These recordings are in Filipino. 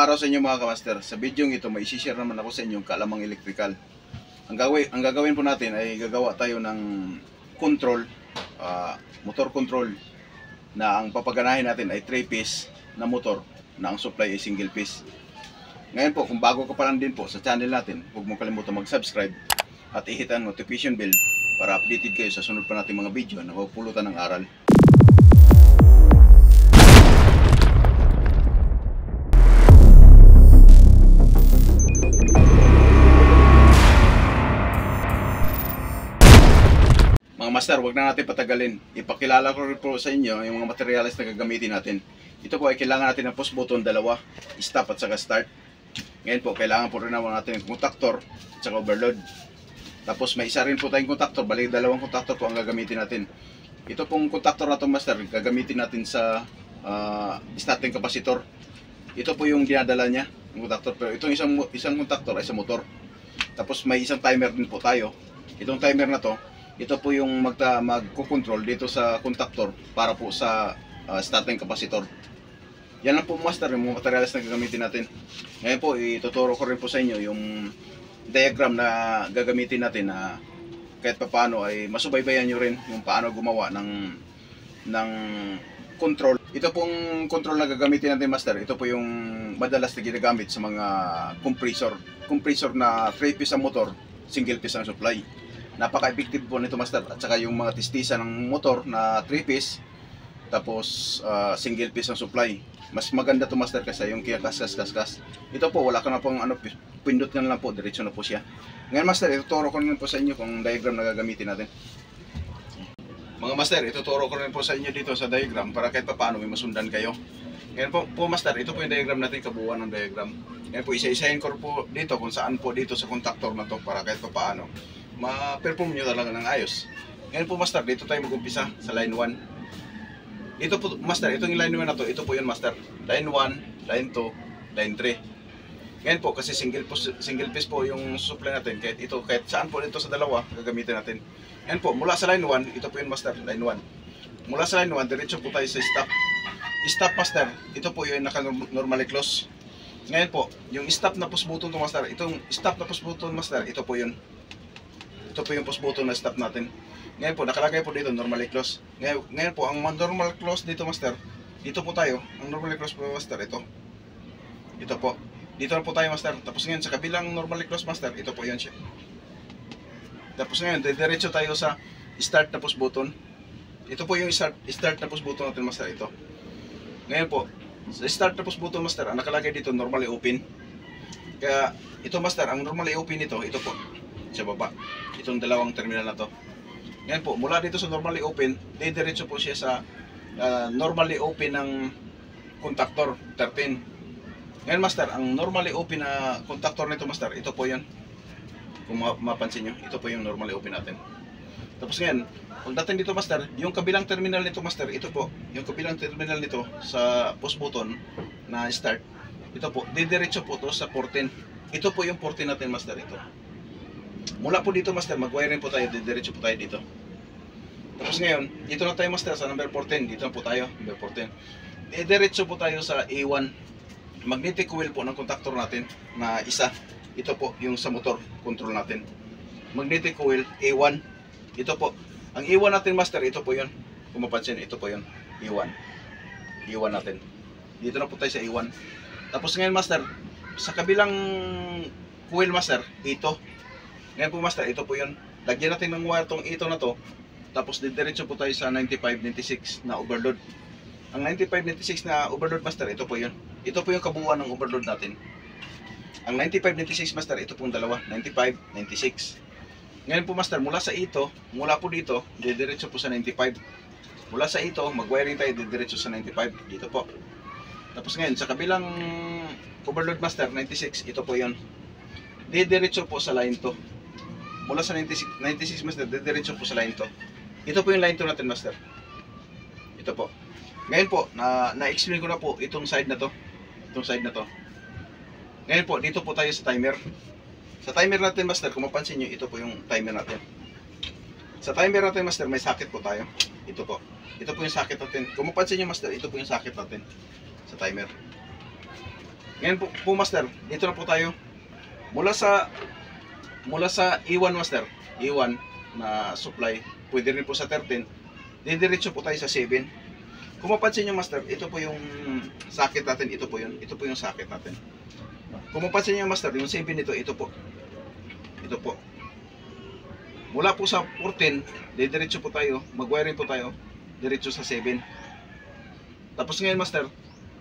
araw sa inyo mga kamaster. Sa video ito may isi-share naman ako sa inyo kaalamang electrical. Ang gagawin po natin ay gagawa tayo ng control, motor control na ang papaganahin natin ay 3-piece na motor na ang supply ay single piece. Ngayon po, kung bago ka pa lang din po sa channel natin, huwag mong kalimutan mag-subscribe at i-hit ang notification bell para updated kayo sa sunod pa nating mga video na mapupulutan ng aral. Mga master, wag na natin patagalin. Ipakilala ko rin po sa inyo yung mga materials na gagamitin natin. Ito po ay kailangan natin ng push button, dalawa, stop at saka start. Ngayon po, kailangan po rin naman natin ng contactor at saka overload. Tapos may isa rin po tayong contactor, balik dalawang contactor po ang gagamitin natin. Ito pong contactor na itong master, gagamitin natin sa starting capacitor. Ito po yung dinadala niya, yung contactor. Pero itong isang contactor ay sa motor. Tapos may isang timer din po tayo. Itong timer na to, ito po yung magko-control dito sa contactor para po sa starting capacitor. Yan lang po master, yung mga materials na gagamitin natin. Ngayon po, ituturo ko rin po sa inyo yung diagram na gagamitin natin na kahit pa paano ay masubaybayan nyo rin yung paano gumawa ng control. Ito pong control na gagamitin natin master, ito po yung madalas na ginagamit sa mga compressor na 3-piece ang motor, single piece ang supply. Napaka-effective po nito master, at saka yung mga tistisa ng motor na 3-piece tapos single piece ang supply. Mas maganda to master kasi yung kinakas-kas. Ito po wala ka na pong pindot nga lang po, diretso na po siya. Ngayon master, ituturo ko rin po sa inyo kung diagram na gagamitin natin. Mga master, ituturo ko rin po sa inyo dito sa diagram para kahit pa paano may masundan kayo. Ngayon po master, ito po yung diagram natin, kabuuan ng diagram. Ngayon po isa-isahin ko po dito kung saan po dito sa contactor na to para kahit pa paano ma-perform nyo talaga ng ayos. Ngayon po master, dito tayo mag-umpisa sa line 1. Ito po master, itong line 1 na to, ito po yun master. Line 1, line 2, line 3. Ngayon po, kasi single piece po yung supply natin, kahit saan po dito sa dalawa, gagamitin natin. Ngayon po, mula sa line 1, ito po yun master, line 1. Mula sa line 1, diretso po tayo sa stop. Stop master, ito po yung naka-normally close. Ngayon po, yung stop na push button to master, itong stop na push button master, ito po yun. Ito po yung push button na stop natin. Ngayon po, nakalagay po dito, normally close. Ngayon po, ang normal close dito master, dito po tayo. Ang normally close po master, ito. Ito po. Dito na po tayo master. Tapos ngayon, sa kabilang normally close master, ito po yun siya. Tapos ngayon, diretso tayo sa start na push button. Ito po yung start na push button natin master, ito. Ngayon po, sa start na push button master, ang nakalagay dito, normally open. Kaya, ito master, ang normally open ito po. Sa baba, itong dalawang terminal na to. Ngayon po, mula dito sa normally open, diretso po siya sa normally open ng contactor 13. Ngayon master, ang normally open na contactor nito master, ito po yun. Kung mapansin nyo, ito po yung normally open natin. Tapos ngayon, pagdating dito master, yung kabilang terminal nito master, ito po, yung kabilang terminal nito sa push button na start, ito po, diretso po to sa 14. Ito po yung 14 natin master, ito. Mula po dito master, mag-wiring po tayo, diretso po tayo dito. Tapos ngayon, dito na tayo master sa number 14, dito na po tayo, number 14. Diretso po tayo sa A1. Magnetic coil po ng contactor natin na isa. Ito po yung sa motor control natin. Magnetic coil A1. Ito po. Ang A1 natin master, ito po yun. Kung mapansin, ito po yun. A1. A1 natin. Dito na po tayo sa A1. Tapos ngayon master, sa kabilang coil master, ito. Ngayon po master, ito po yun. Lagyan natin ng wire tong ito na to. Tapos diretso po tayo sa 9596 na overload. Ang 9596 na overload master, ito po yun. Ito po yung kabuuan ng overload natin. Ang 9596 master, ito pong dalawa. 9596. Ngayon po master, mula sa ito, mula po dito, diretso po sa 95. Mula sa ito, mag-wiring tayo, diretso sa 95. Dito po. Tapos ngayon, sa kabilang overload master, 96, ito po yun. Diretso po sa line 2. Mula sa 96 master, diretso po sa line 2. Ito po yung line 2 natin master. Ito po. Ngayon po, na-explain ko na po itong side na to. Itong side na to. Ngayon po, dito po tayo sa timer. Sa timer natin master, kung mapansin nyo, ito po yung timer natin. Sa timer natin master, may socket po tayo. Ito po. Ito po yung socket natin. Kung mapansin nyo master, ito po yung socket natin sa timer. Ngayon po master, dito na po tayo. Mula sa E1 master, E1 na supply, pwede rin po sa 13. Didiretso po tayo sa 7. Kung mapansin nyo master, ito po yung socket natin, ito po yung socket natin. Kung mapansin nyo master, yung 7 nito, ito po. Mula po sa 14, didiretso po tayo, mag-wiring po tayo, diretso sa 7. Tapos ngayon master,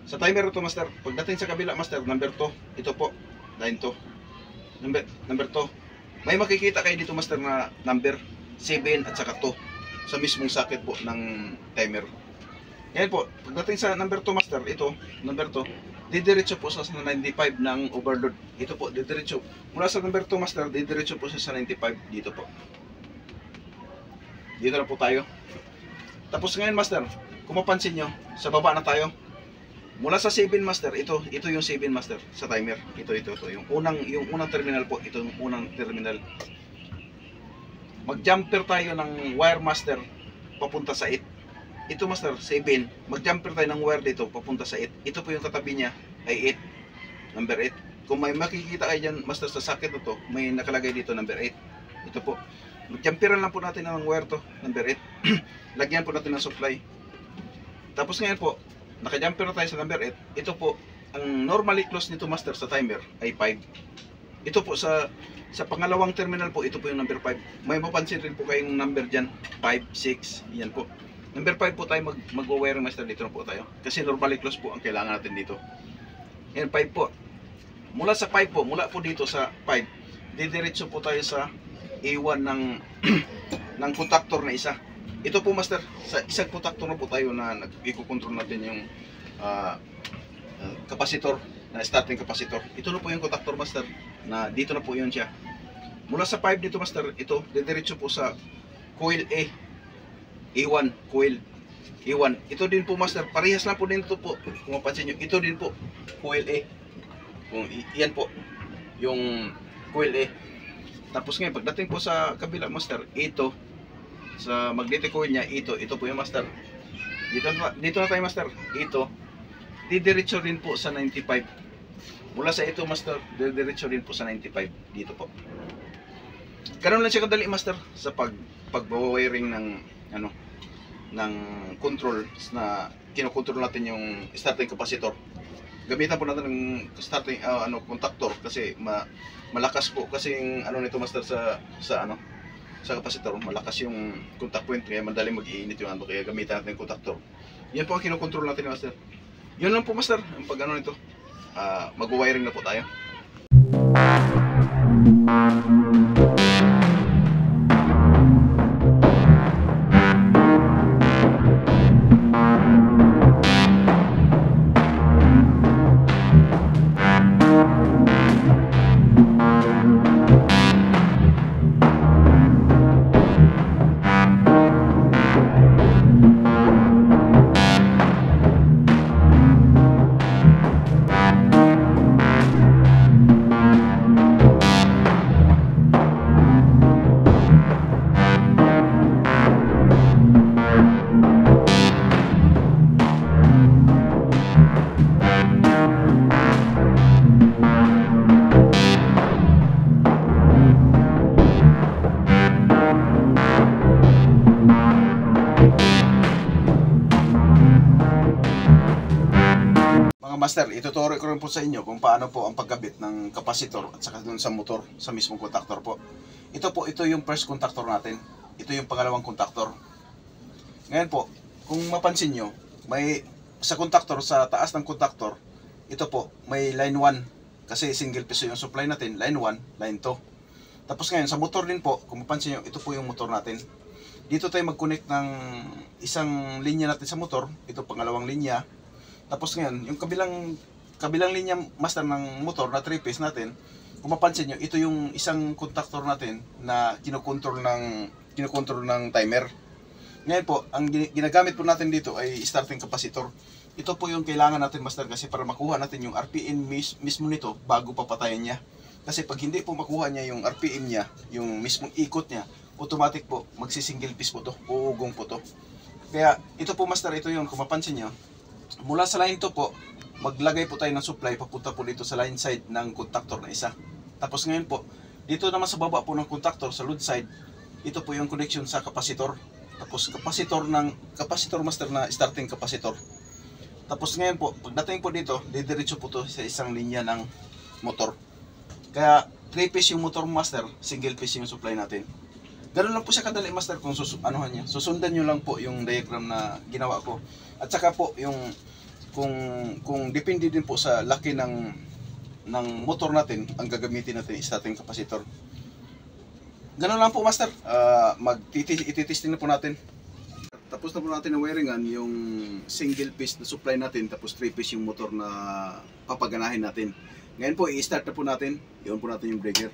sa timer ito master, pagdating sa kabila master, number 2, ito po, line 2. Number 2. May makikita kayo dito master na number 7 at saka 2 sa mismong socket po ng timer. Ngayon po, pagdating sa number 2 master, ito, number 2, didiretso po sa 95 ng overload. Ito po, didiretso. Mula sa number 2 master, didiretso po sa 95 dito po. Dito na po tayo. Tapos ngayon master, kung mapansin nyo, sa baba na tayo. Mula sa 7 master, ito yung 7 master sa timer. Ito yung unang terminal po, ito yung unang terminal. Mag-jumper tayo ng wire master papunta sa 8. Ito master, 7. Mag-jumper tayo ng wire dito papunta sa 8. Ito po yung katabi niya ay 8. Number 8. Kung may makikita kayo dyan master sa socket na to, may nakalagay dito number 8. Ito po. Mag-jumperan lang po natin ng wire to, number 8. Lagyan po natin ng supply. Tapos ngayon po, naka-jumper na tayo sa number 8. Ito po, ang normally close nito master sa timer ay 5. Ito po sa pangalawang terminal po, ito po yung number 5. May mapansin rin po kayong number dyan, 5, 6, yan po. Number 5 po tayo mag-wiring master, dito na po tayo. Kasi normally close po ang kailangan natin dito. Yan, 5 po. Mula sa 5 po, mula po dito sa 5, didiretso po tayo sa A1 ng contactor na isa. Ito po master, sa isang contactor na po tayo na i-control natin yung capacitor, na starting capacitor. Ito na po yung contactor master, na dito na po yun siya. Mula sa 5 dito master, ito didiretso po sa coil A. A1, coil A1. Ito din po master, parehas lang po din ito po. Kung mapansin nyo, ito din po coil A. Yan po yung coil A. Tapos ngayon, pagdating po sa kabila master, ito sa magnetic coil niya, ito po yung master. Dito na tayo master. Ito didiretso rin po sa 95. Mula sa ito master, didiretso rin po sa 95 dito po. Karon lang siya kadali master sa pag-wiring ng ng control na kinokontrol natin yung starting capacitor. Gamitan po natin ng starting contactor kasi malakas po kasi yung nito master sa capacitor, malakas yung contact point kaya madaling mag-iinit yung kaya gamitan natin yung contactor. Yan po ang kinokontrol natin master. Yun lang po master, ang pag nito. Mag-wiring na po tayo. Master, ituturo ko rin po sa inyo kung paano po ang pagkabit ng capacitor at saka dun sa motor, sa mismong contactor po. Ito yung first contactor natin. Ito yung pangalawang contactor. Ngayon po, kung mapansin nyo, may sa contactor, sa taas ng contactor, ito po, may line 1. Kasi single piso yung supply natin, line 1, line 2. Tapos ngayon, sa motor din po, kung mapansin nyo, ito po yung motor natin. Dito tayo mag-connect ng isang linya natin sa motor, ito pangalawang linya. Tapos ngayon, yung kabilang linya master ng motor na 3-phase natin, kung mapansin nyo, ito yung isang contactor natin na kinokontrol ng timer. Ngayon po, ang ginagamit po natin dito ay starting capacitor. Ito po yung kailangan natin master kasi para makuha natin yung RPM mismo nito bago papatayin niya. Kasi pag hindi po makuha niya yung RPM niya, yung mismong ikot niya, automatic po, magsisingle piece po to, uugong po to. Kaya ito po master, ito yung kung mapansin nyo, mula sa line 2 po, maglagay po tayo ng supply papunta po dito sa line side ng contactor na isa. Tapos ngayon po, dito naman sa baba po ng contactor sa load side, ito po yung connection sa capacitor. Tapos capacitor master na starting capacitor. Tapos ngayon po, pagdating po dito, didiretso po to sa isang linya ng motor. Kaya 3-piece yung motor master, single piece yung supply natin. Ganun lang po siya kadali master kung susundan nyo lang po yung diagram na ginawa ko. At saka po yung kung depende din po sa laki ng motor natin, ang gagamitin natin is ating capacitor. Ganun lang po master, ititesting na po natin. Tapos na po natin ang wiringan, yung single piece na supply natin, tapos 3-piece yung motor na papaganahin natin. Ngayon po, i-start na po natin, i-on po natin yung breaker.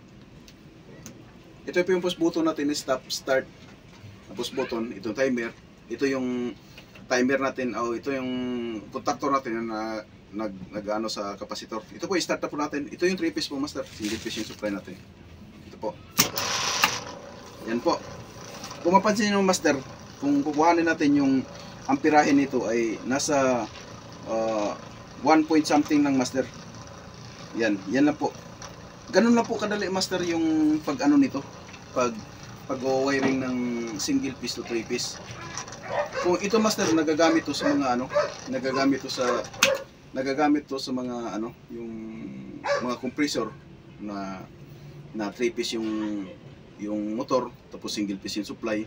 Ito po yung push button natin, stop, start, push button, itong timer, ito yung timer natin, ito yung contactor natin na nag-ano sa capacitor. Ito po, i-start na po natin. Ito yung 3-piece po master, single piece yung supply natin. Ito po. Yan po. Kung mapansin nyo master, kung kukuhanin natin yung amperahe nito ay nasa 1 point something ng master. Yan lang po. Ganun lang po kadali master yung pag-ano nito, pag-wiring ng single piece to 3-piece. Kung ito master nagagamit to sa mga nagagamit to sa mga yung mga compressor na 3-piece yung motor, tapos single piece yung supply.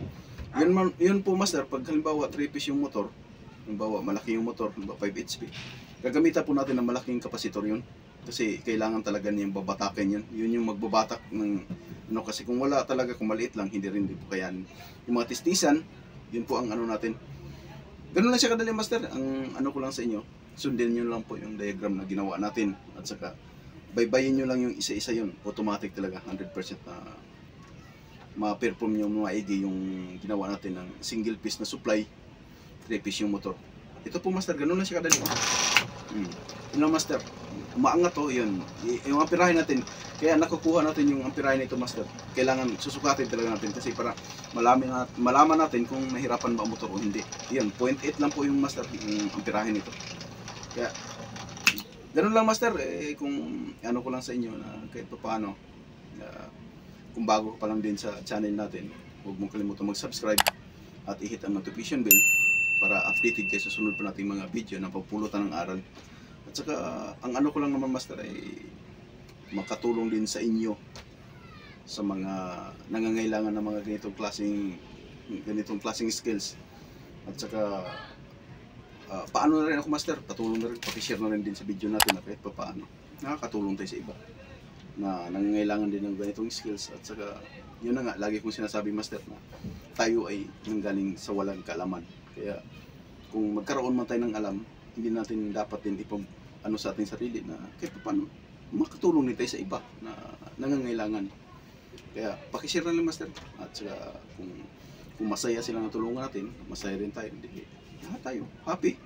Yun po master, pag halimbawa 3-piece yung motor, halimbawa malaki yung motor, halimbawa 5 HP, gagamitan po natin ng malaking kapasitor yun. Kasi kailangan talaga niyang babatakin yun. Yun yung magbabatak ng kasi kung wala talaga, kung maliit lang, hindi po kayanin. Yung mga tistisan, yun po ang natin. Ganun lang siya kadali master. Ang ko lang sa inyo, sundin nyo lang po yung diagram na ginawa natin. At saka, baybayin nyo lang yung isa-isa yun. Automatic talaga, 100% na ma-perform nyo maigi yung ginawa natin ng single piece na supply, 3-piece yung motor. Ito po master, ganun lang siya kadali. Yun lang master. Umaangat to, yun. Yung amperahe natin, kaya nakukuha natin yung amperahe nito master. Kailangan susukatin talaga natin kasi para malaman natin kung nahirapan ba ang motor o hindi. Yun, 0.8 lang po yung master, yung amperahe nito. Kaya, ganun lang master, kung ko lang sa inyo na kahit pa paano, kung bago ka pa lang din sa channel natin, huwag mong kalimutan mag-subscribe at i-hit ang notification bell para updated kayo sa sunod pa nating mga video na pagpulutan ng aral. At saka, ang ko lang naman master ay makatulong din sa inyo sa mga nangangailangan ng mga ganitong klaseng skills. At saka, paano na rin ako master, patulong na rin, pakishare na rin din sa video natin na kahit pa paano nakakatulong tayo sa iba na nangangailangan din ng ganitong skills. At saka, yun na nga, lagi kong sinasabi master na tayo ay nanggaling sa walang kaalaman. Kaya, kung magkaroon man tayo ng alam, hindi natin dapat din sa ating sarili na kahit paano makatulong din tayo sa iba na nangangailangan. Kaya pakishare na lang master. At saka kung masaya sila na tulungan natin, masaya rin tayo. Hindi, lahat tayo happy.